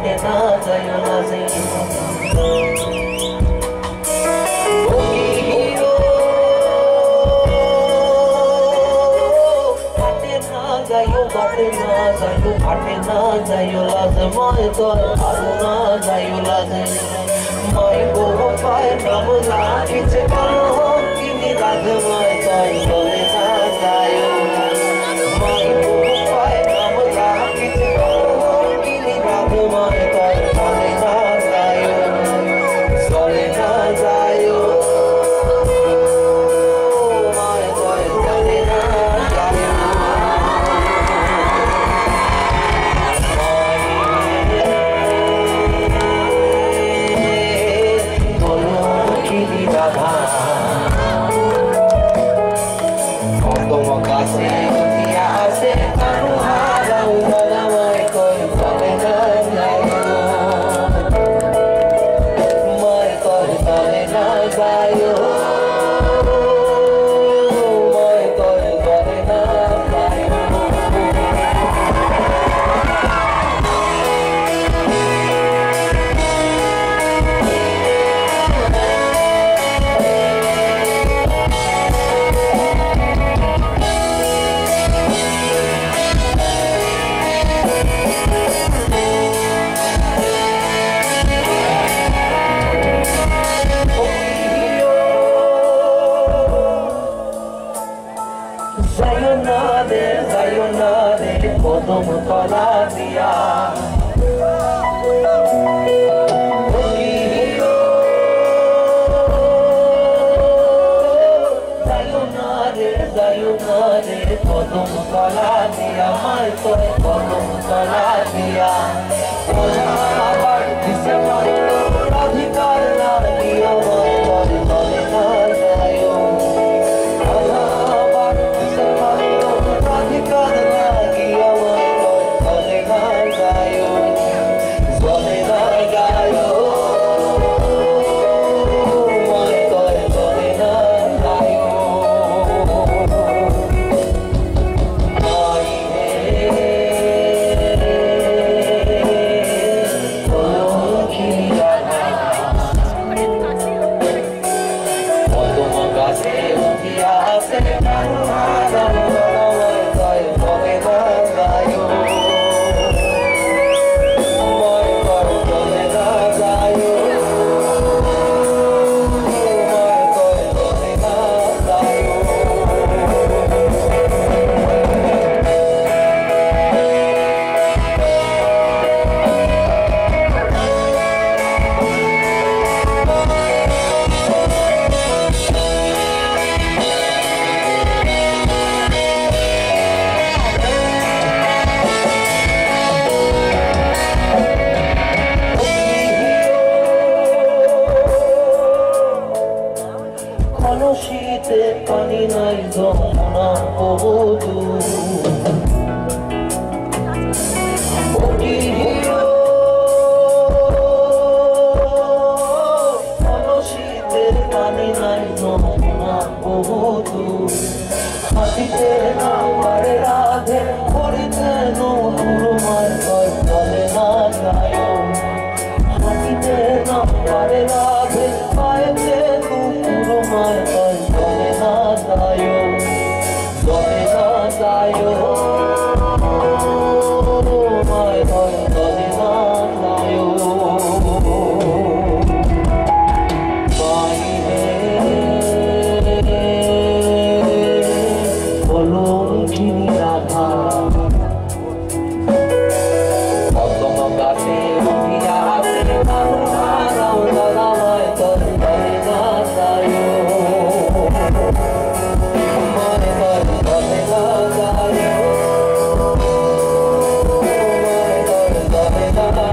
পাটে না যাইও না যে পাটে না যাইও লাজময় তোর ভালো না যাইও লাজে মাই গো পায় নাম লাগিছে কালো কিনি লাজময় তোর বলে না যাইও মাই গো পায় নাম লাগিছে কালো কিনি লাজময় তোর বলে না যাইও চলে না যাইও মাই তোর চলে না যাইও Sayonara, kodom tola diya. Sayonara, kodom tola diya. Mai toy kodom tola diya. Oja abar dise mai adhikar na diya. Mai toy tole na jayo. Oja abar dise mai adhikar na diya. Mai toy tole na jayo. Tole na jayo. Mai toy tole na jayo. শীতে পানি নাই যমুনা বহুদূর শীতের পানি নাই যমুনা বহুদূর হাতিতে নামারে রাধে করিতে নতুর মায় চলে না যায় হাতিতে নামারে রাধে পায়েতে নতুর মায় চলে না যায় চলে না যায় মায় চলে না যায় কলঙ্কিনী রাধা কদম গাছে উঠিয়া আসে রাও দাদামায় তোর চলে না যায় মায় তোর চলে না যায় মায় তোর চলে না যায়